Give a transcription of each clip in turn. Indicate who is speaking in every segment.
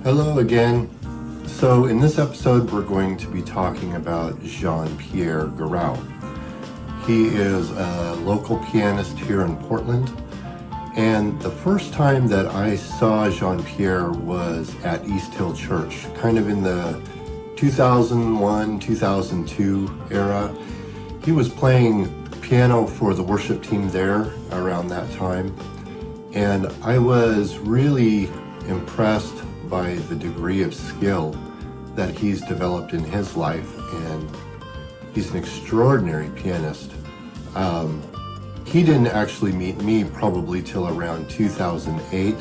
Speaker 1: Hello again. So in this episode, we're going to be talking about Jean-Pierre. He is a local pianist here in Portland. And the first time that I saw Jean-Pierre was at East Hill Church, kind of in the 2001, 2002 era. He was playing piano for the worship team there around that time. And I was really impressed by the degree of skill that he's developed in his life, and he's an extraordinary pianist. He didn't actually meet me probably till around 2008,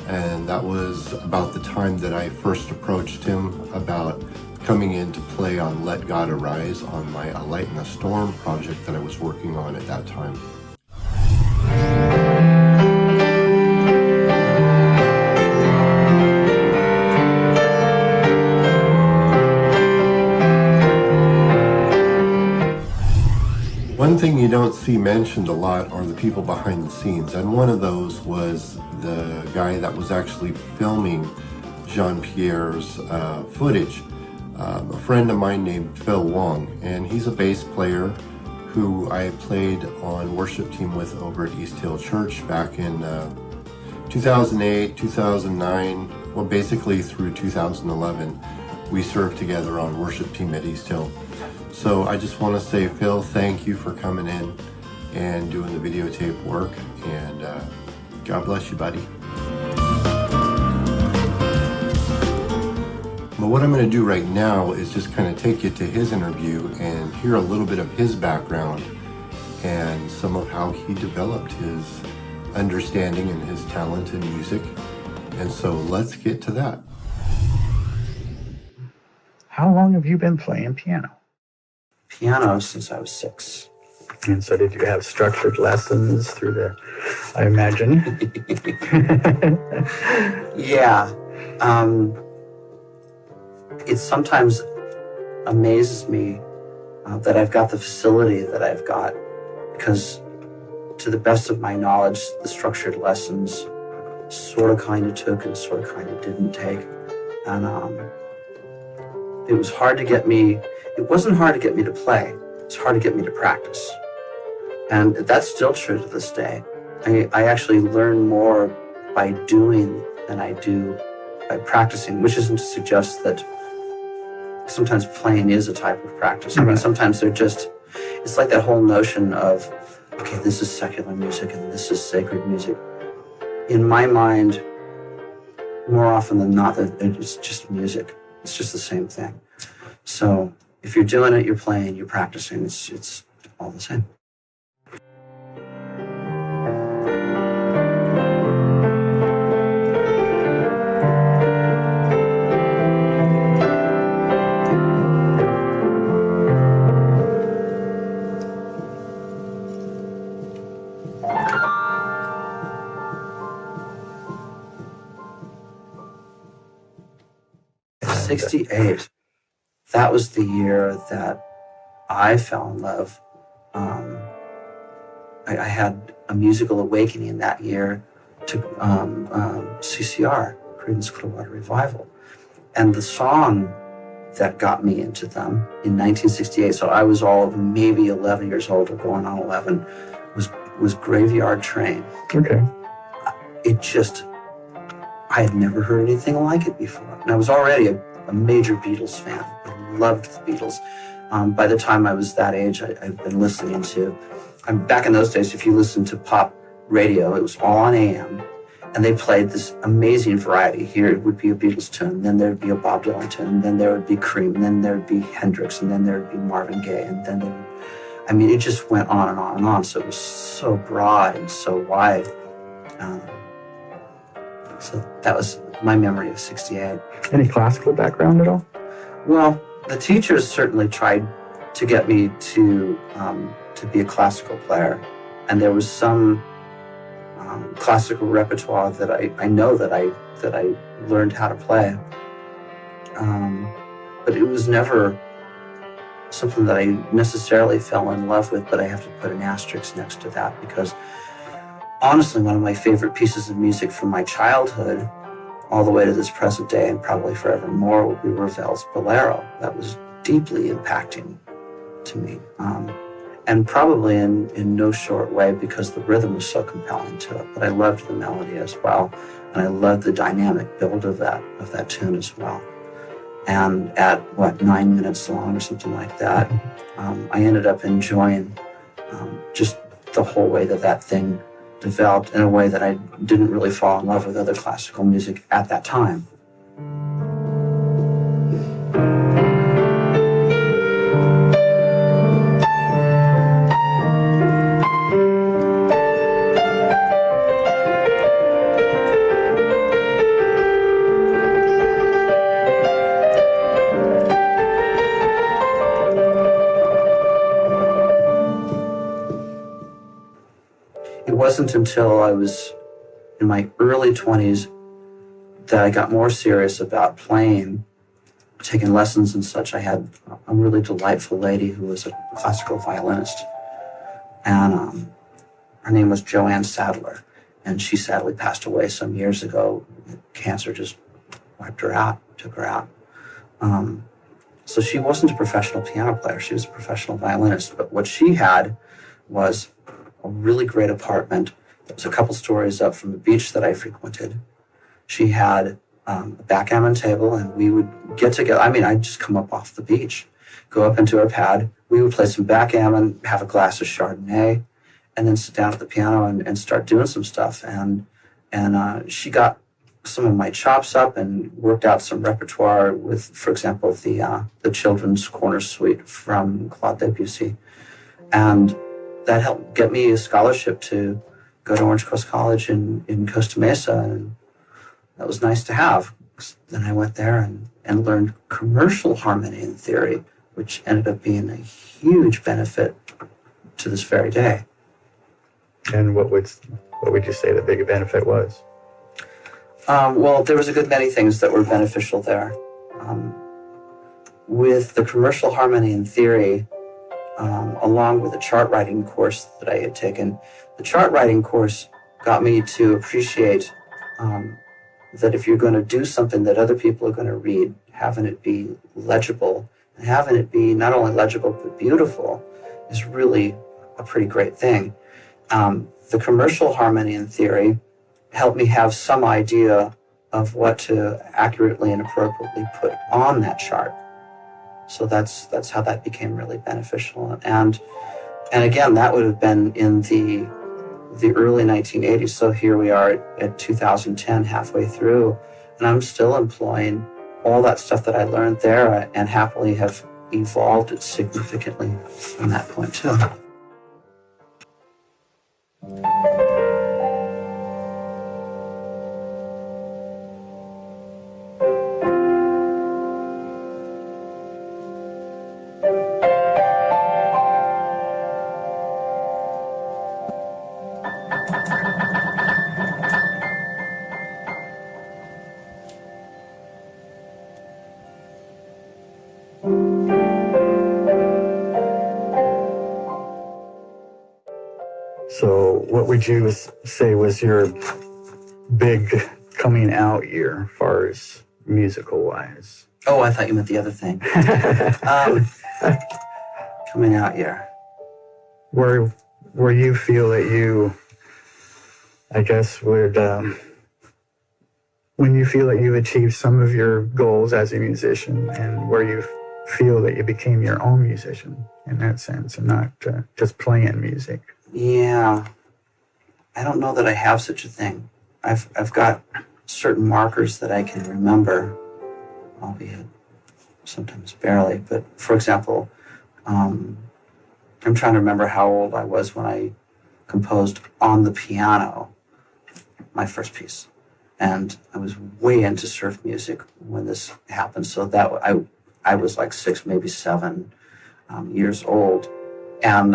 Speaker 1: and that was about the time that I first approached him about coming in to play on Let God Arise on my A Light in the Storm project that I was working on at that time. One thing you don't see mentioned a lot are the people behind the scenes, and one of those was the guy that was actually filming Jean-Pierre's footage, a friend of mine named Phil Wong, and he's a bass player who I played on worship team with over at East Hill Church back in 2008, 2009, well basically through 2011. We served together on worship team at East Hill. So I just want to say, Phil, thank you for coming in and doing the videotape work, and God bless you, buddy. But what I'm going to do right now is just kind of take you to his interview and hear a little bit of his background and some of how he developed his understanding and his talent in music. And so let's get to that.
Speaker 2: How long have you been playing piano?
Speaker 3: Piano since I was 6.
Speaker 2: And so did you have structured lessons through the, I imagine?
Speaker 3: Yeah. It sometimes amazes me that I've got the facility that I've got, because to the best of my knowledge, the structured lessons sort of kind of took and sort of kind of didn't take. And it was hard to get me, it wasn't hard to get me to play, it's hard to get me to practice. And that's still true to this day. I actually learn more by doing than I do by practicing, which isn't to suggest that sometimes playing is a type of practice. I mean, sometimes they're just, it's like that whole notion of, okay, this is secular music and this is sacred music. In my mind, more often than not, it's just music. It's just the same thing. So if you're doing it, you're playing, you're practicing, it's all the same. '68. That was the year that I fell in love. I had a musical awakening that year to CCR, Creedence Clearwater Revival. And the song that got me into them in 1968, so I was all of maybe 11 years old or going on 11, was Graveyard Train.
Speaker 2: Okay.
Speaker 3: It just, I had never heard anything like it before. And I was already a major Beatles fan. I loved the Beatles. By the time I was that age, I'd been listening to, back in those days, if you listened to pop radio, it was all on AM, And they played this amazing variety. Here it would be a Beatles tune, then there would be a Bob Dylan tune, and then there would be Cream, and then there would be Hendrix, and then there would be Marvin Gaye, and then there would, I mean, it just went on and on and on. So it was so broad and so wide. So that was my memory of 68.
Speaker 2: Any classical background at all?
Speaker 3: Well, the teachers certainly tried to get me to be a classical player, and there was some classical repertoire that I know that I learned how to play, but it was never something that I necessarily fell in love with. But I have to put an asterisk next to that, because honestly, one of my favorite pieces of music from my childhood all the way to this present day, and probably forevermore, will be Ravel's Bolero. That was deeply impacting to me. And probably in no short way, because the rhythm was so compelling to it. But I loved the melody as well, and I loved the dynamic build of that tune as well. And at 9 minutes long or something like that, I ended up enjoying just the whole way that thing developed in a way that I didn't really fall in love with other classical music at that time. It wasn't until I was in my early 20s that I got more serious about playing, taking lessons and such. I had a really delightful lady who was a classical violinist, and her name was Joanne Sadler, and she sadly passed away some years ago. Cancer just wiped her out, took her out. So she wasn't a professional piano player. She was a professional violinist, but what she had was a really great apartment that was a couple stories up from the beach that I frequented. She had a backgammon table, and we would get together. I mean, I'd just come up off the beach, go up into her pad. We would play some backgammon, have a glass of Chardonnay, and then sit down at the piano and start doing some stuff. And she got some of my chops up and worked out some repertoire with, for example, the Children's Corner Suite from Claude Debussy. And that helped get me a scholarship to go to Orange Coast College in Costa Mesa, and that was nice to have. Then I went there and learned commercial harmony and theory, which ended up being a huge benefit to this very day.
Speaker 2: And what would you say the big benefit was?
Speaker 3: Well, there was a good many things that were beneficial there. With the commercial harmony and theory, along with the chart writing course that I had taken, the chart writing course got me to appreciate that if you're going to do something that other people are going to read, having it be legible, and having it be not only legible but beautiful is really a pretty great thing. The commercial harmony and theory helped me have some idea of what to accurately and appropriately put on that chart. So that's how that became really beneficial. And again, that would have been in the early 1980s. So here we are at 2010, halfway through, and I'm still employing all that stuff that I learned there, and happily have evolved it significantly from that point too.
Speaker 2: So what would you say was your big coming out year as far as musical wise?
Speaker 3: Oh, I thought you meant the other thing. Coming out year.
Speaker 2: Where you feel that you, I guess, would, when you feel that you've achieved some of your goals as a musician, and where you feel that you became your own musician in that sense, and not just playing music.
Speaker 3: Yeah, I don't know that I have such a thing. I've got certain markers that I can remember, albeit sometimes barely. But for example, I'm trying to remember how old I was when I composed on the piano my first piece, and I was way into surf music when this happened. So that I was like 6, maybe 7 years old, and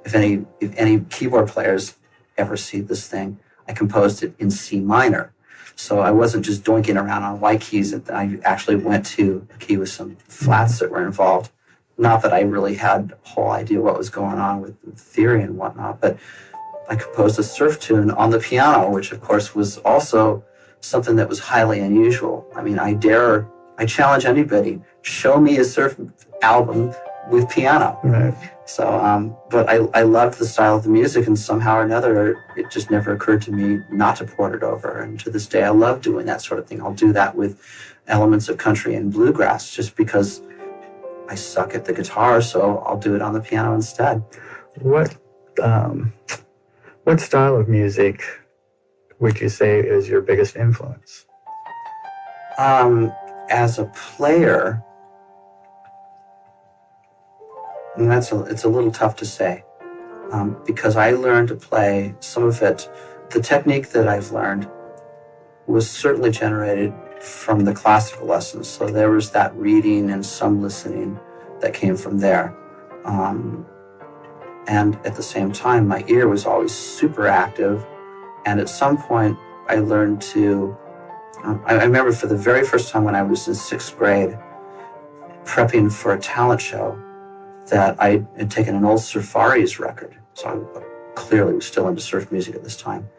Speaker 3: if any keyboard players ever see this thing, I composed it in C minor. So I wasn't just doinking around on white keys. I actually went to a key with some flats that were involved. Not that I really had a whole idea what was going on with theory and whatnot, but I composed a surf tune on the piano, which of course was also something that was highly unusual. I mean, I challenge anybody, show me a surf album with piano.
Speaker 2: Right.
Speaker 3: So, but I loved the style of the music, and somehow or another, it just never occurred to me not to port it over. And to this day, I love doing that sort of thing. I'll do that with elements of country and bluegrass just because I suck at the guitar, so I'll do it on the piano instead.
Speaker 2: What style of music would you say is your biggest influence?
Speaker 3: As a player, and it's a little tough to say, because I learned to play some of it. The technique that I've learned was certainly generated from the classical lessons. So there was that reading and some listening that came from there. And at the same time, my ear was always super active. And at some point, I learned to, I remember for the very first time when I was in 6th grade, prepping for a talent show, that I had taken an old Surfaris record. So I clearly was still into surf music at this time.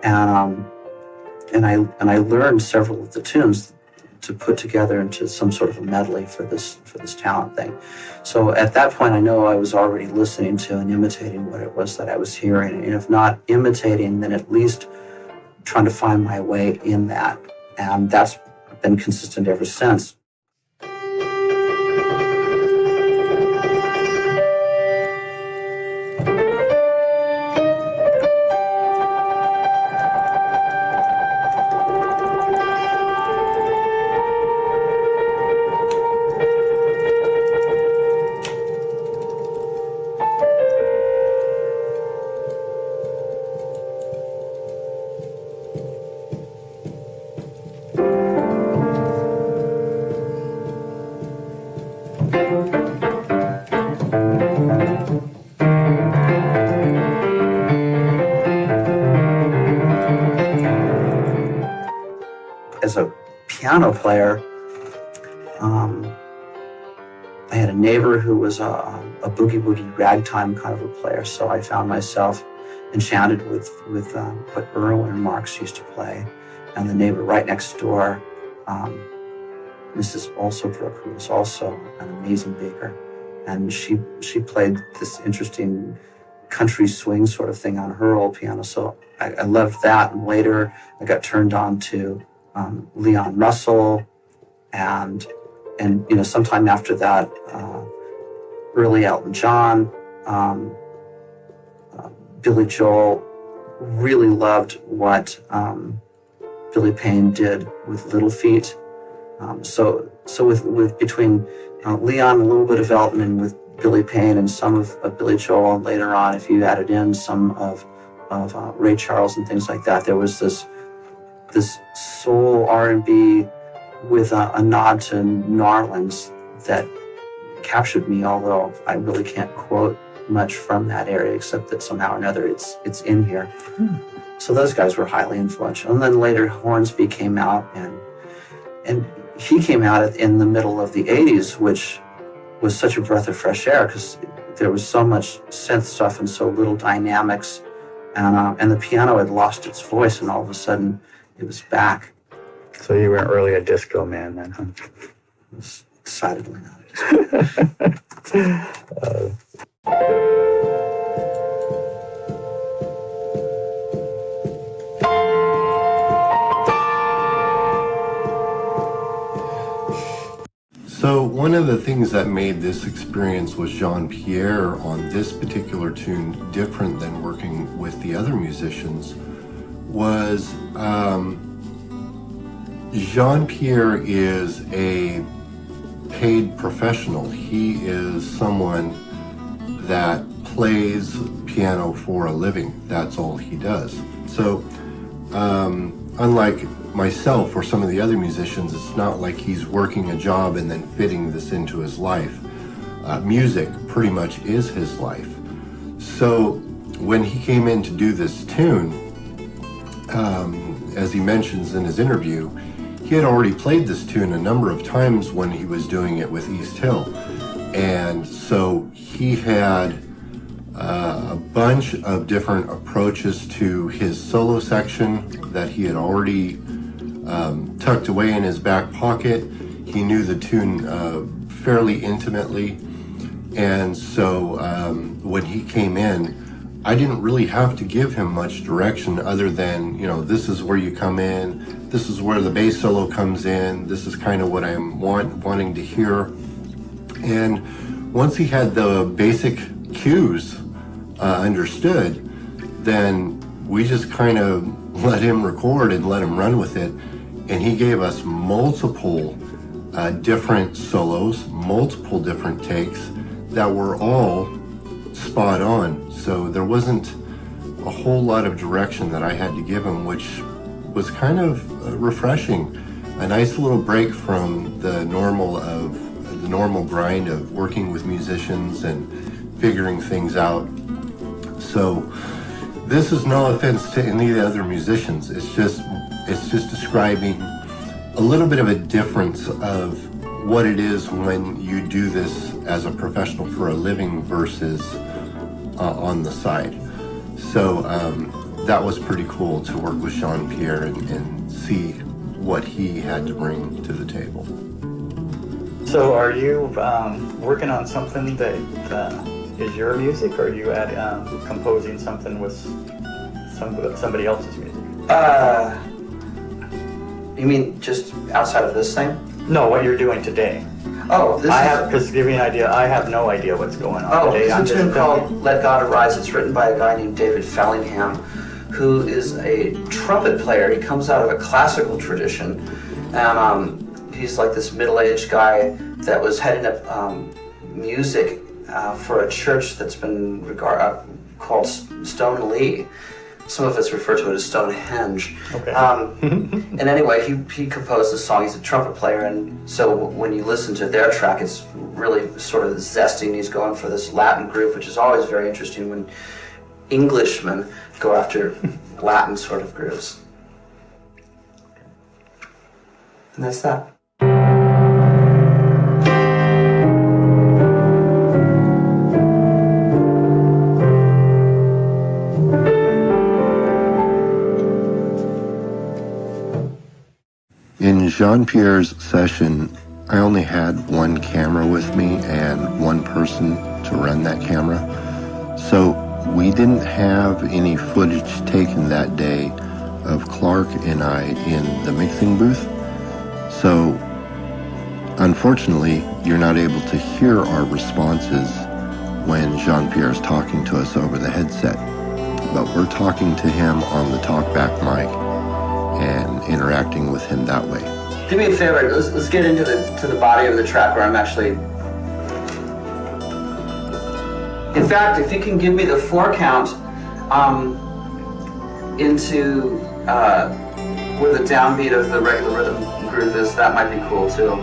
Speaker 3: And I learned several of the tunes to put together into some sort of a medley for this talent thing. So at that point, I know I was already listening to and imitating what it was that I was hearing. And if not imitating, then at least trying to find my way in that. And that's been consistent ever since. As a piano player, I had a neighbor who was a boogie-woogie ragtime kind of a player, so I found myself enchanted with what Irwin Marks used to play. And the neighbor right next door, Mrs. Olsobrook, who was also an amazing baker, and she played this interesting country swing sort of thing on her old piano. So I loved that, and later I got turned on to Leon Russell, and sometime after that, early Elton John, Billy Joel. Really loved what Billy Payne did with Little Feat. So with between Leon, a little bit of Elton, and with Billy Payne and some of Billy Joel, and later on, if you added in some of Ray Charles and things like that, there was this soul R&B with a nod to New Orleans that captured me, although I really can't quote much from that area except that somehow or another it's in here. So those guys were highly influential. And then later Hornsby came out, and he came out in the middle of the 80s, which was such a breath of fresh air because there was so much synth stuff and so little dynamics, and the piano had lost its voice, and all of a sudden it was back.
Speaker 2: So you weren't really a disco man then, huh?
Speaker 3: Decidedly not.
Speaker 1: So one of the things that made this experience with Jean-Pierre on this particular tune different than working with the other musicians was Jean-Pierre is a paid professional. He is someone that plays piano for a living. That's all he does. So unlike myself or some of the other musicians, it's not like he's working a job and then fitting this into his life. Music pretty much is his life. So when he came in to do this tune, as he mentions in his interview, he had already played this tune a number of times when he was doing it with East Hill. And so he had a bunch of different approaches to his solo section that he had already tucked away in his back pocket. He knew the tune fairly intimately. And so when he came in, I didn't really have to give him much direction other than, this is where you come in, this is where the bass solo comes in, this is kind of what I'm wanting to hear. And once he had the basic cues understood, then we just kind of let him record and let him run with it. And he gave us multiple different solos, multiple different takes that were all spot on. So there wasn't a whole lot of direction that I had to give him, which was kind of refreshing. A nice little break from the normal grind of working with musicians and figuring things out. So this is no offense to any of the other musicians. It's just describing a little bit of a difference of what it is when you do this as a professional for a living versus on the side. So that was pretty cool to work with Jean-Pierre and see what he had to bring to the table.
Speaker 2: So are you working on something that is your music, or are you composing something with somebody else's music?
Speaker 3: You mean just outside of this thing?
Speaker 2: No, what you're doing today.
Speaker 3: Oh,
Speaker 2: Because to give you an idea, I have no idea what's going on today.
Speaker 3: It's a tune called Let God Arise. It's written by a guy named David Fallingham, who is a trumpet player. He comes out of a classical tradition, and he's like this middle-aged guy that was heading up music for a church that's been called Stone Lee. Some of us refer to it as Stonehenge.
Speaker 2: Okay.
Speaker 3: And anyway, he composed this song. He's a trumpet player, and so when you listen to their track, it's really sort of zesty, and he's going for this Latin groove, which is always very interesting when Englishmen go after Latin sort of grooves. And that's that.
Speaker 1: In Jean-Pierre's session, I only had one camera with me and one person to run that camera. So we didn't have any footage taken that day of Clark and I in the mixing booth. So unfortunately, you're not able to hear our responses when Jean-Pierre is talking to us over the headset. But we're talking to him on the talkback mic and interacting with him that way.
Speaker 3: Do me a favor, let's get into the body of the track where I'm actually... In fact, if you can give me the 4 count into where the downbeat of the regular rhythm groove is, that might be cool too.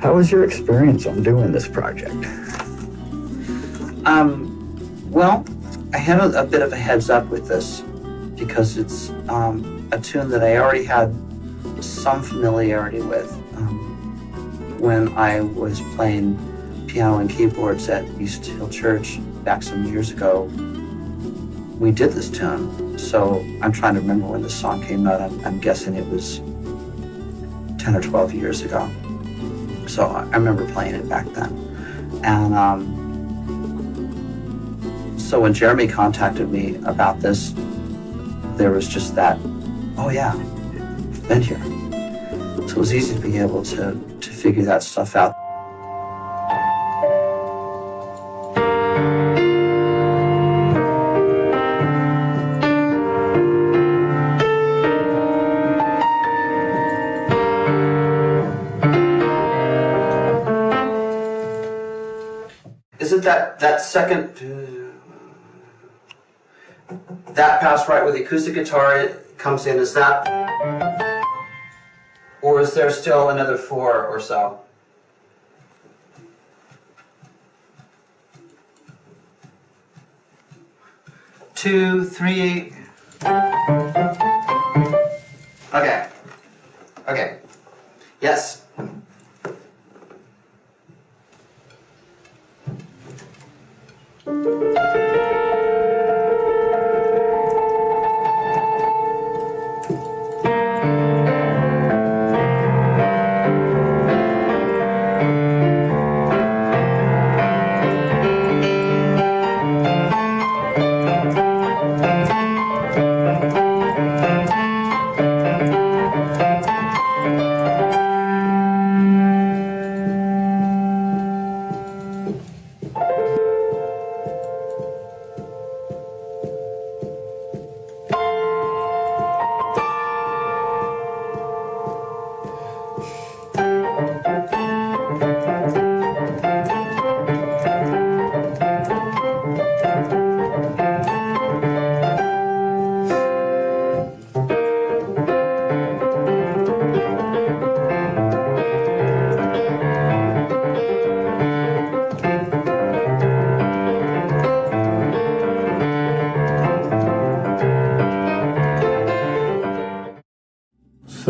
Speaker 2: How was your experience on doing this project?
Speaker 3: Well, I had a bit of a heads up with this because it's a tune that I already had some familiarity with. When I was playing piano and keyboards at East Hill Church back some years ago, we did this tune. So I'm trying to remember when the song came out. I'm guessing it was 10 or 12 years ago. So I remember playing it back then. And so when Jeremie contacted me about this, there was just that, oh yeah, I've been here. So it was easy to be able to figure that stuff out. Isn't that second, that pass right where the acoustic guitar comes in, is that, or is there still another 4 or so? Two, three. Okay. Okay. Yes.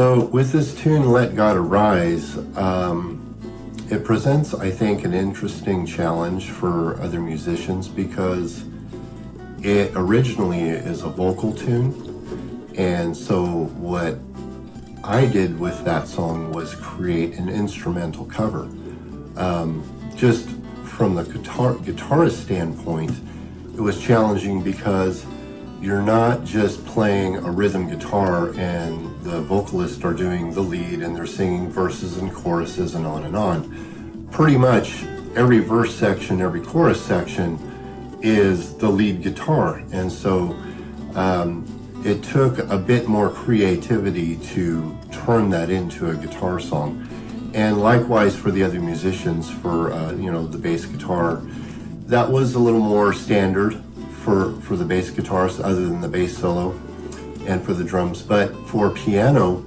Speaker 1: So with this tune, Let God Arise, it presents, I think, an interesting challenge for other musicians because it originally is a vocal tune. And so what I did with that song was create an instrumental cover. Just from the guitarist standpoint, it was challenging because you're not just playing a rhythm guitar and the vocalists are doing the lead and they're singing verses and choruses and on and on. Pretty much every verse section, every chorus section is the lead guitar. And so it took a bit more creativity to turn that into a guitar song. And likewise for the other musicians, for the bass guitar, that was a little more standard for the bass guitars other than the bass solo and for the drums. But for piano,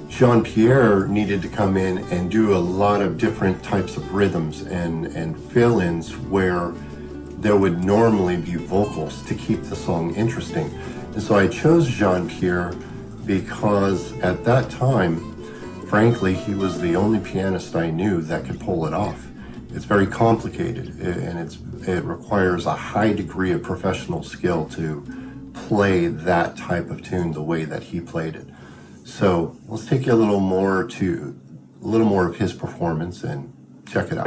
Speaker 1: Jean-Pierre needed to come in and do a lot of different types of rhythms and fill-ins where there would normally be vocals to keep the song interesting. And so I chose Jean-Pierre because at that time, frankly, he was the only pianist I knew that could pull it off. It's very complicated and it requires a high degree of professional skill to play that type of tune the way that he played it. So let's take you a little more of his performance and check it out.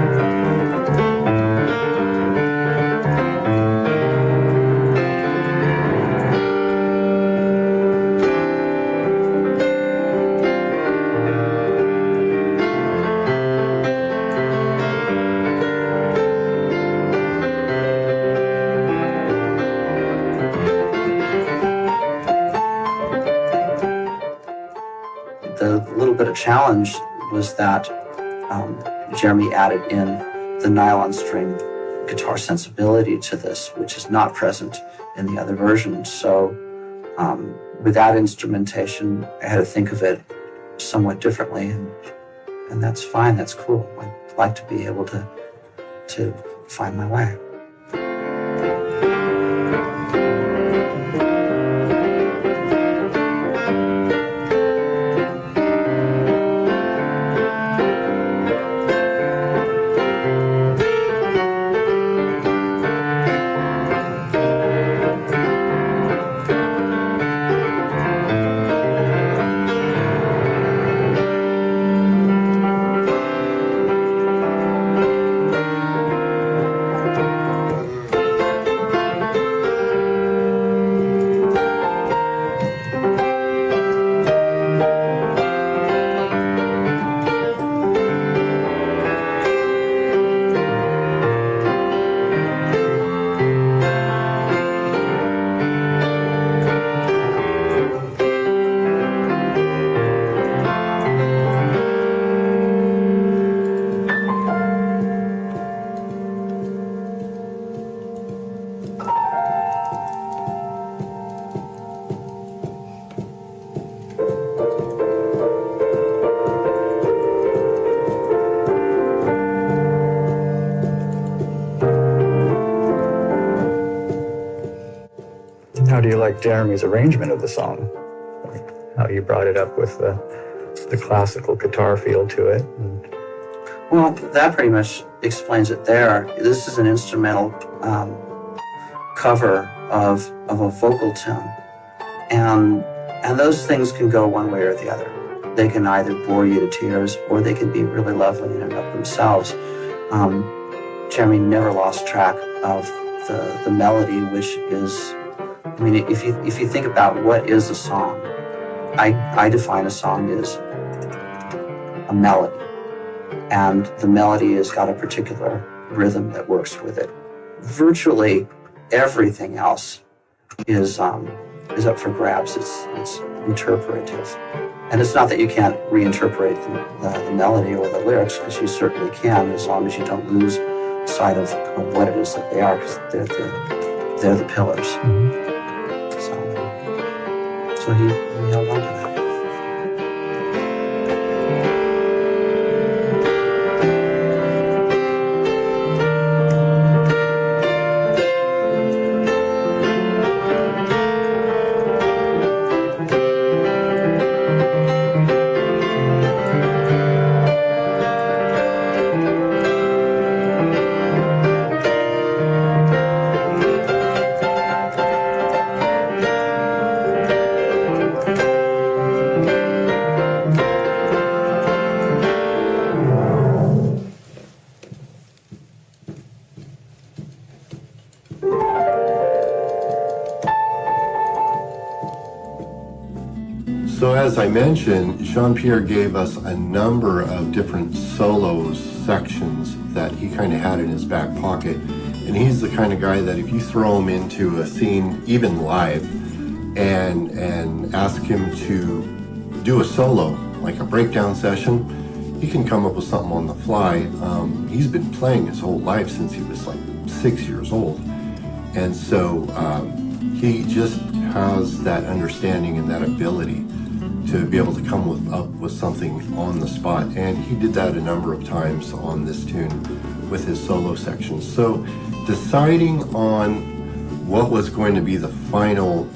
Speaker 3: The little bit of challenge was that Jeremie added in the nylon string guitar sensibility to this, which is not present in the other versions. So with that instrumentation, I had to think of it somewhat differently, and that's fine, that's cool. I'd like to be able to find my way.
Speaker 2: do you like Jeremie's arrangement of the song? Like how you brought it up with the classical guitar feel to it?
Speaker 3: Well, that pretty much explains it there. This is an instrumental cover of a vocal tune. And those things can go one way or the other. They can either bore you to tears, or they can be really lovely in and of themselves. Jeremie never lost track of the melody, which is, I mean, if you think about what is a song, I define a song as a melody. And the melody has got a particular rhythm that works with it. Virtually everything else is up for grabs. It's interpretive. And it's not that you can't reinterpret the melody or the lyrics, because you certainly can, as long as you don't lose sight of what it is that they are, because they're the pillars. Mm-hmm. So he held on to that.
Speaker 1: So as I mentioned, Jean-Pierre gave us a number of different solo sections that he kind of had in his back pocket. And he's the kind of guy that if you throw him into a scene, even live, and ask him to do a solo, like a breakdown session, he can come up with something on the fly. He's been playing his whole life since he was like 6 years old. And so he just has that understanding and that ability to be able to come up with something on the spot. And he did that a number of times on this tune with his solo sections. So deciding on what was going to be the final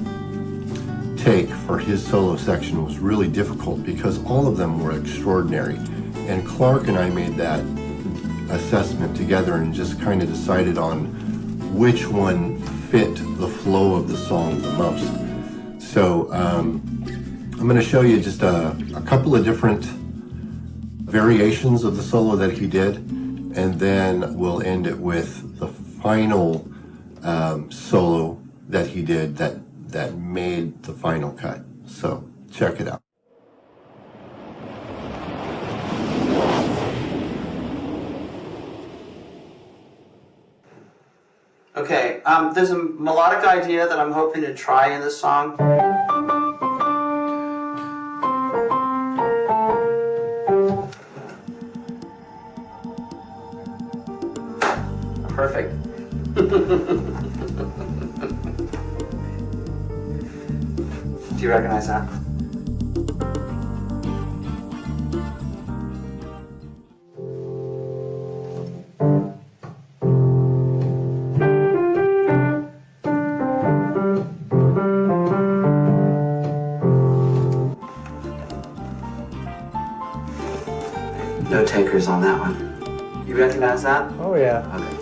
Speaker 1: take for his solo section was really difficult, because all of them were extraordinary. And Clark and I made that assessment together and just kind of decided on which one fit the flow of the song the most. So I'm going to show you just a couple of different variations of the solo that he did, and then we'll end it with the final solo that he did that made the final cut. So check it out.
Speaker 3: Okay, there's a melodic idea that I'm hoping to try in this song. Perfect. Do you recognize that? No takers on that one. You recognize that?
Speaker 2: Oh yeah.
Speaker 3: Okay.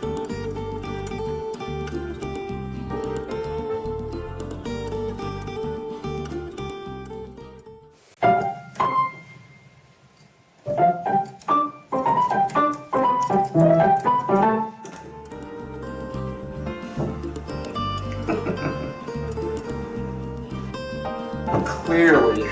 Speaker 3: Clearly.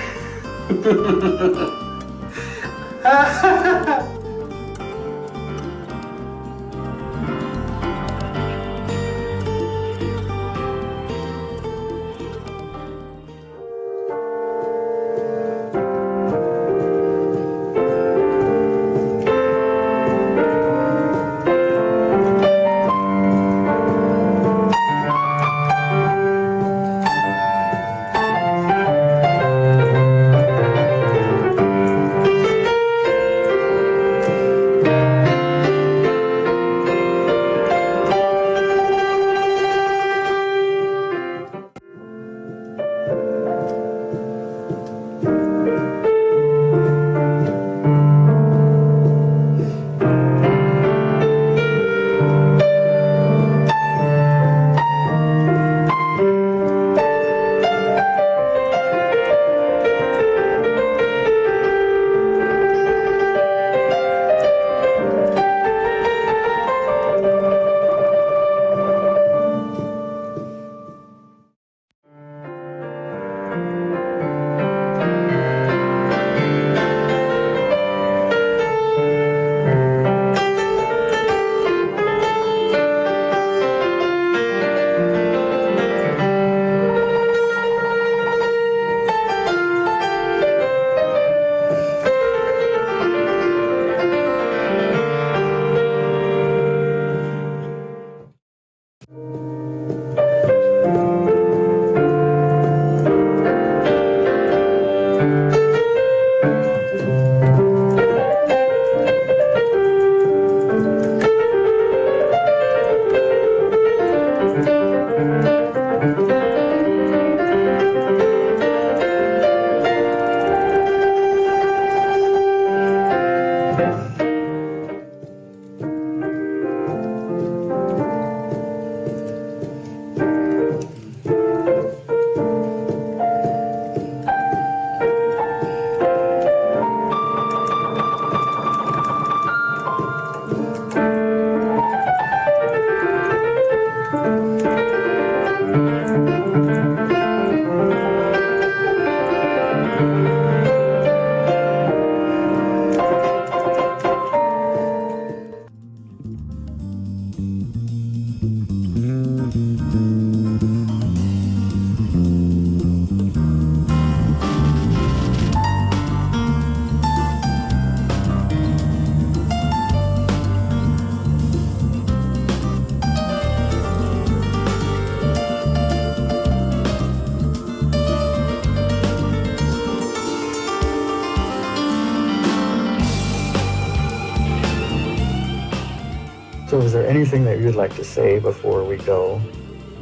Speaker 2: So is there anything that you'd like to say before we go,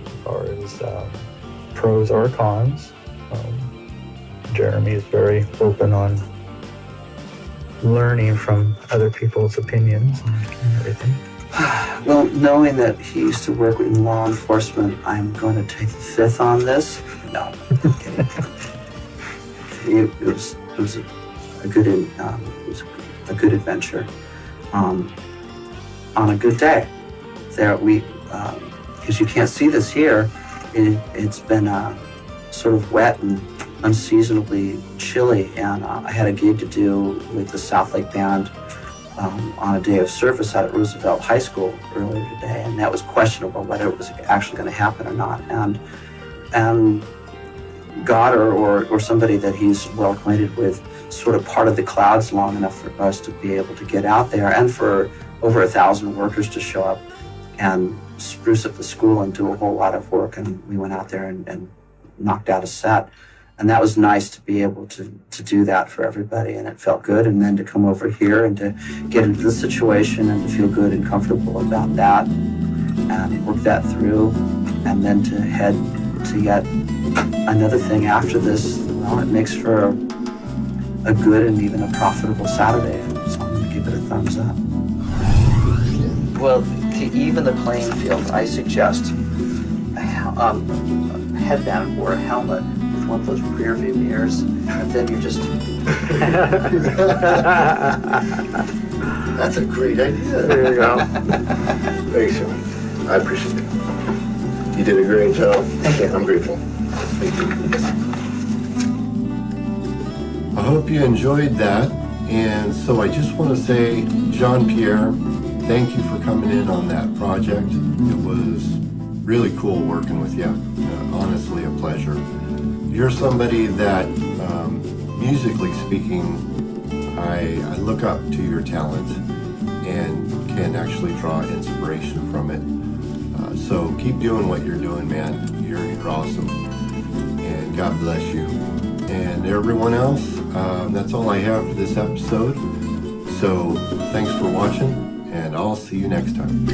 Speaker 2: as far as pros or cons? Jeremie is very open on learning from other people's opinions and everything.
Speaker 3: Well, knowing that he used to work in law enforcement, I'm going to take the fifth on this. No, I'm kidding. It was a good adventure. On a good day, there because you can't see this here. It's been sort of wet and unseasonably chilly, and I had a gig to do with the South Lake Band on a day of service out at Roosevelt High School earlier today, and that was questionable whether it was actually going to happen or not. And God or somebody that he's well acquainted with sort of parted the clouds long enough for us to be able to get out there, and for over 1,000 workers to show up and spruce up the school and do a whole lot of work. And we went out there and knocked out a set. And that was nice to be able to do that for everybody, and it felt good. And then to come over here and to get into this situation and to feel good and comfortable about that and work that through, and then to head to yet another thing after this, well, it makes for a good and even a profitable Saturday. So I'm going to give it a thumbs up. Well, to even the playing field, I suggest a headband or a helmet with one of those rear view mirrors, and then you're just...
Speaker 1: That's a great idea.
Speaker 2: There you go.
Speaker 1: Thanks, Sean. I appreciate it. You did a great job.
Speaker 3: Thank you.
Speaker 1: I'm grateful. Thank you. I hope you enjoyed that. And so I just want to say, Jean-Pierre, thank you for coming in on that project. It was really cool working with you. Honestly, a pleasure. You're somebody that, musically speaking, I look up to your talent and can actually draw inspiration from it. So keep doing what you're doing, man. You're awesome. And God bless you. And everyone else, that's all I have for this episode. So thanks for watching, and I'll see you next time.